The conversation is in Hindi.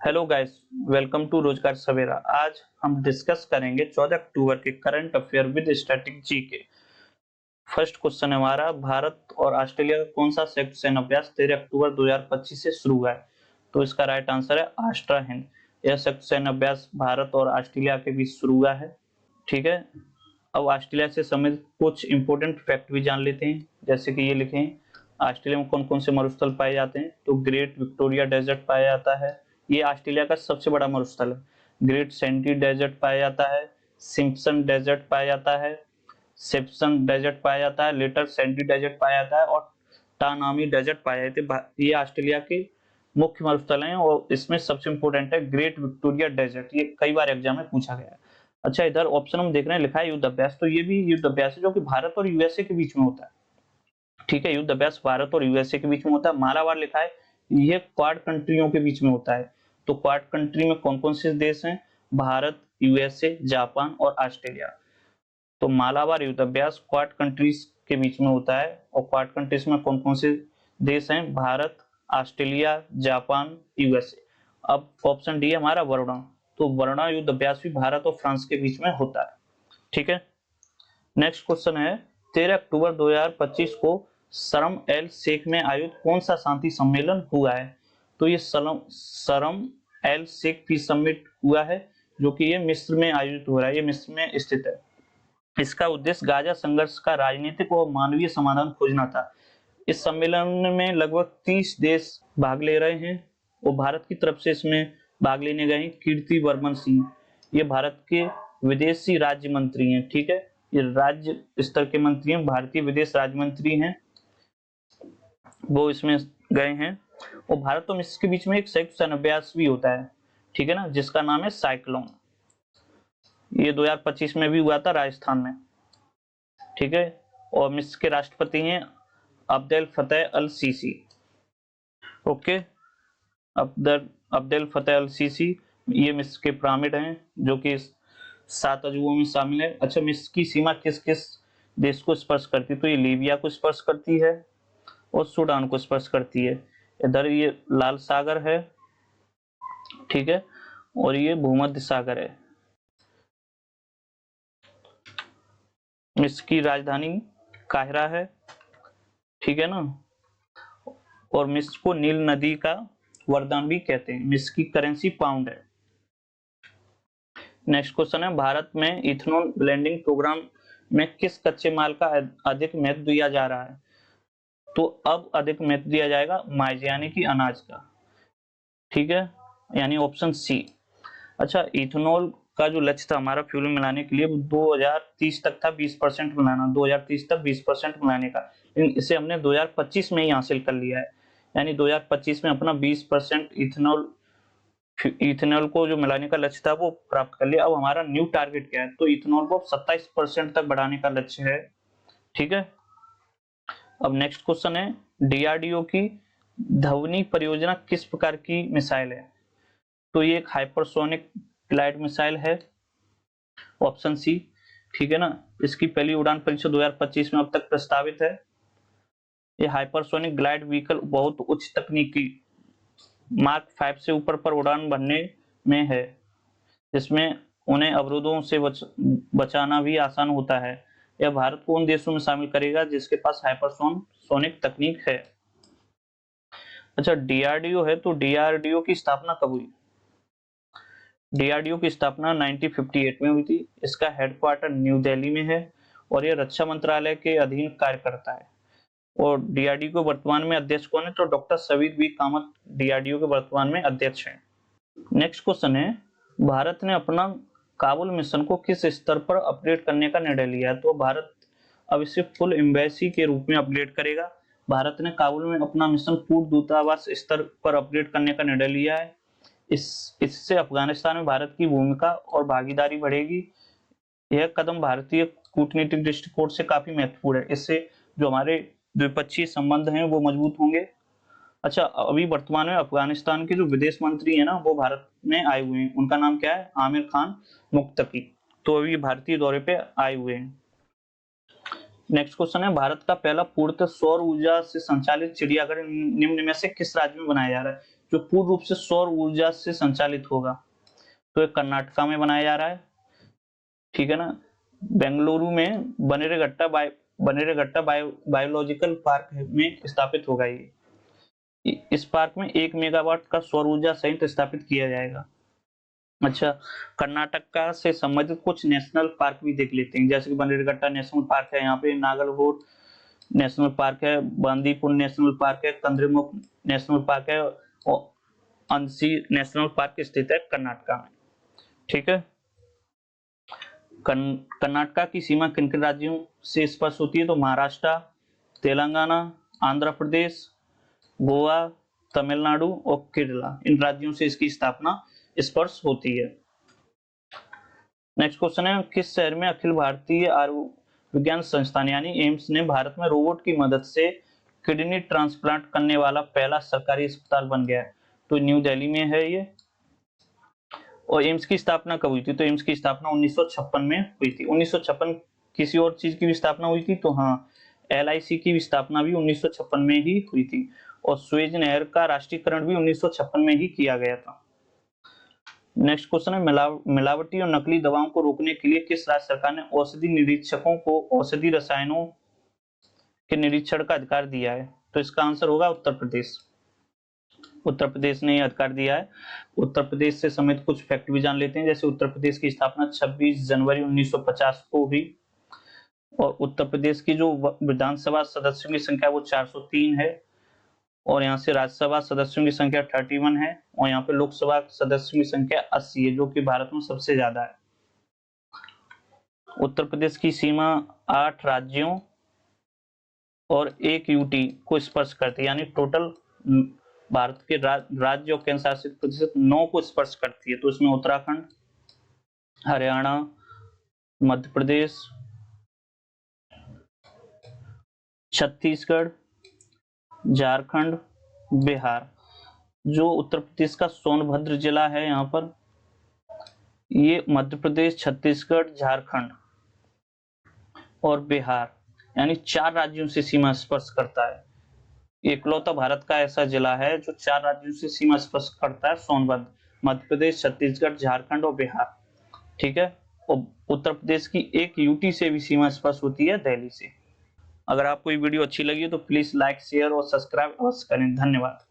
हेलो गाइस, वेलकम टू रोजगार सवेरा। आज हम डिस्कस करेंगे 14 अक्टूबर के current affair with static G K. First question है हमारा, भारत और ऑस्ट्रेलिया का कौन सा संयुक्त सैन्य अभ्यास 13 अक्टूबर 2025 से शुरू हुआ है? तो इसका राइट आंसर है आस्ट्रा हिंद। यह संयुक्त सैन्य अभ्यास भारत और ऑस्ट्रेलिया के बीच शुरू हुआ है। ठीक है, अब ऑस्ट्रेलिया से संबंधित कुछ इंपोर्टेंट फैक्ट भी जान लेते हैं, जैसे कि ये लिखें ऑस्ट्रेलिया में कौन कौन से मरुस्थल पाए जाते हैं। तो ग्रेट विक्टोरिया डेजर्ट पाया जाता है, ये ऑस्ट्रेलिया का सबसे बड़ा मरुस्थल है। ग्रेट सैंडी डेजर्ट पाया जाता है, सिम्पसन डेजर्ट पाया जाता है, सेप्सन डेजर्ट पाया जाता है, लेटर सैंडी डेजर्ट पाया जाता है और टानामी डेजर्ट पाए जाते हैं। ये ऑस्ट्रेलिया के मुख्य मरुस्थल हैं और इसमें सबसे इंपोर्टेंट है ग्रेट विक्टोरिया डेजर्ट। ये कई बार एग्जाम में पूछा गया है। अच्छा, इधर ऑप्शन हम देख रहे हैं, लिखा है युद्ध अभ्यास। तो ये भी युद्ध अभ्यास है जो कि भारत और यूएसए के बीच में होता है। ठीक है, युद्ध अभ्यास भारत और यूएसए के बीच में होता है। मालाबार लिखा है, ये क्वाड कंट्रियों के बीच में होता है। तो क्वाड कंट्री में कौन कौन से देश हैं? भारत, यूएसए, जापान और ऑस्ट्रेलिया। तो मालाबार युद्ध अभ्यास क्वाड कंट्रीज के बीच में होता है। और क्वाड कंट्रीज में कौन कौन से देश हैं? Bharat, Australia, Japan, USA. अब ऑप्शन डी है हमारा वरुणा। तो वरुणा युद्ध अभ्यास भी भारत और फ्रांस के बीच में होता है। ठीक है, नेक्स्ट क्वेश्चन है, 13 अक्टूबर 2025 को शर्म एल शेख में आयोजित कौन सा शांति सम्मेलन हुआ है? तो ये शर्म एल शेख पीस समिट हुआ है, जो कि ये मिस्र में आयोजित हो रहा है। ये मिस्र में स्थित है। इसका उद्देश्य गाजा संघर्ष का राजनीतिक और मानवीय समाधान खोजना था। इस सम्मेलन में लगभग 30 देश भाग ले रहे हैं और भारत की तरफ से इसमें भाग लेने गए हैं कीर्ति वर्मन सिंह। ये भारत के विदेशी राज्य मंत्री हैं। ठीक है, ये राज्य स्तर के मंत्री हैं, भारतीय विदेश राज्य मंत्री हैं, वो इसमें गए हैं। और भारत और मिस्र के बीच में एक संयुक्त सैन्य अभ्यास भी होता है, ठीक है ना, जिसका नाम है साइक्लोन। ये 2025 में भी हुआ था राजस्थान में। ठीक है, और मिस्र के राष्ट्रपति हैं अब्देल फतेह अल सीसी। ओके, अब्देल फतेह अल सीसी। ये मिस्र के पिरामिड हैं जो कि 7 अजूबों में शामिल है। अच्छा, मिस्र की सीमा किस किस देश को स्पर्श करती है? तो ये लीबिया को स्पर्श करती है और सूडान को स्पर्श करती है। इधर ये लाल सागर है, ठीक है, और ये भूमध्य सागर है। मिस्र की राजधानी काहिरा है, ठीक है ना, और मिस्र को नील नदी का वरदान भी कहते हैं। मिस्र की करेंसी पाउंड है। नेक्स्ट क्वेश्चन है, भारत में इथेनॉल ब्लेंडिंग प्रोग्राम में किस कच्चे माल का अधिक महत्व दिया जा रहा है? तो अब अधिक महत्व दिया जाएगा माइज यानी कि अनाज का। ठीक है, यानी ऑप्शन सी। अच्छा, इथेनॉल का जो लक्ष्य था हमारा फ्यूल में मिलाने के लिए 2030 तक था 20% मिलाना, 2030 तक 20% मिलाने का, लेकिन इसे हमने 2025 में ही हासिल कर लिया है। यानी 2025 में अपना 20% इथेनॉल को जो मिलाने का लक्ष्य था वो प्राप्त कर लिया। अब हमारा न्यू टारगेट क्या है? तो इथेनॉल को 27% तक बढ़ाने का लक्ष्य है। ठीक है, अब नेक्स्ट क्वेश्चन है, डीआरडीओ की ध्वनि परियोजना किस प्रकार की मिसाइल है? तो ये एक हाइपरसोनिक ग्लाइड मिसाइल है, ऑप्शन सी। ठीक है ना, इसकी पहली उड़ान परीक्षा 2025 में अब तक प्रस्तावित है। ये हाइपरसोनिक ग्लाइड व्हीकल बहुत उच्च तकनीकी मार्क 5 से ऊपर पर उड़ान भरने में है, जिसमें उन्हें अवरोधों से बचाना भी आसान होता है। यह भारत को उन देशों में शामिल करेगा जिसके पास हाइपरसोनिक तकनीक है। अच्छा, डीआरडीओ है, तो डीआरडीओ की स्थापना कब हुई? डीआरडीओ की स्थापना 1958 में हुई थी। इसका हेडक्वार्टर न्यू दिल्ली में है और यह रक्षा मंत्रालय के अधीन कार्य करता है। और डीआरडीओ के वर्तमान में अध्यक्ष कौन है? तो doctor Shabir B Kamat DRDO के वर्तमान में अध्यक्ष हैं। नेक्स्ट क्वेश्चन है, भारत ने अपना काबुल मिशन को किस स्तर पर अपग्रेड करने का निर्णय लिया है? तो भारत अब इसे फुल एम्बेसी के रूप में अपग्रेड करेगा। भारत ने काबुल में अपना मिशन पूर्ण दूतावास स्तर पर अपग्रेड करने का निर्णय लिया है। इससे अफगानिस्तान में भारत की भूमिका और भागीदारी बढ़ेगी। यह कदम भारतीय कूटनीतिक दृष्टिकोण से काफी महत्वपूर्ण है। इससे जो हमारे द्विपक्षीय संबंध हैं वो मजबूत होंगे। अच्छा, अभी वर्तमान में अफगानिस्तान के जो विदेश मंत्री है ना वो भारत में आए हुए हैं। उनका नाम क्या है? आमिर खान मुक्तकी। तो अभी भारतीय दौरे पे आए हुए हैं। नेक्स्ट क्वेश्चन है, भारत का पहला पूर्णतः सौर ऊर्जा से संचालित चिड़ियाघर निम्न में से किस राज्य में बनाया जा रहा है? जो पूर्ण रूप से सौर ऊर्जा से संचालित होगा, तो ये कर्नाटका में बनाया जा रहा है, ठीक है ना। बेंगलुरु में बनेरेगट्टा बायोलॉजिकल पार्क में स्थापित होगा ये। इस पार्क में 1 मेगावाट का सौर ऊर्जा संयंत्र स्थापित किया जाएगा। अच्छा, कर्नाटक से संबंधित कुछ नेशनल पार्क भी देख लेते हैं, जैसे कि बनेरघट्टा नेशनल पार्क है, यहाँ पे नागलहोर नेशनल पार्क है, बांदीपुर नेशनल पार्क है, कंद्रीमुख नेशनल पार्क है और अंसी नेशनल पार्क स्थित है कर्नाटका में, ठीक है। कर्नाटका की सीमा किन किन राज्यों से स्पर्श होती है, तो महाराष्ट्र, तेलंगाना, आंध्र प्रदेश, गोवा, तमिलनाडु और केरला, इन राज्यों से इसकी स्थापना स्पर्श होती है। नेक्स्ट क्वेश्चन है, किस शहर में अखिल भारतीय आयुर्विज्ञान संस्थान यानी एम्स ने भारत में रोबोट की मदद से किडनी ट्रांसप्लांट करने वाला पहला सरकारी अस्पताल बन गया है, तो न्यू दिल्ली में है ये। और एम्स की स्थापना कब हुई थी, तो एम्स की स्थापना 1956 में हुई थी। 1956 किसी और चीज की भी स्थापना हुई थी, तो हाँ, LIC की भी स्थापना भी 1956 में ही हुई थी और सुएज नहर का राष्ट्रीयकरण भी 1956 में ही किया गया था। नेक्स्ट क्वेश्चन है, मिलावटी और नकली दवाओं को रोकने के लिए किस राज्य सरकार ने औषधि निरीक्षकों को औषधि रसायनों के निरीक्षण का अधिकार दिया है, तो इसका आंसर होगा उत्तर प्रदेश। उत्तर प्रदेश ने अधिकार दिया है। उत्तर प्रदेश से समेत कुछ फैक्ट भी जान लेते हैं, जैसे उत्तर प्रदेश की स्थापना 26 जनवरी 1950 को हुई और उत्तर प्रदेश की जो विधानसभा सदस्यों की संख्या वो 403 है और यहाँ से राज्यसभा सदस्यों की संख्या 31 है और यहाँ पे लोकसभा सदस्यों की संख्या 80 है, जो कि भारत में सबसे ज्यादा है। उत्तर प्रदेश की सीमा 8 राज्यों और 1 यूटी को स्पर्श करती है, यानी टोटल भारत के राज्य और केंद्र शासित प्रदेश 9 को स्पर्श करती है, तो इसमें उत्तराखंड, हरियाणा, मध्य प्रदेश, छत्तीसगढ़, झारखंड, बिहार। जो उत्तर प्रदेश का सोनभद्र जिला है, यहाँ पर ये मध्य प्रदेश, छत्तीसगढ़, झारखंड और बिहार यानी 4 राज्यों से सीमा स्पर्श करता है। इकलौता भारत का ऐसा जिला है जो 4 राज्यों से सीमा स्पर्श करता है, सोनभद्र, मध्य प्रदेश, छत्तीसगढ़, झारखंड और बिहार, ठीक है। और उत्तर प्रदेश की 1 यूटी से भी सीमा स्पर्श होती है, दिल्ली से। अगर आपको ये वीडियो अच्छी लगी तो प्लीज लाइक, शेयर और सब्सक्राइब अवश्य करें। धन्यवाद।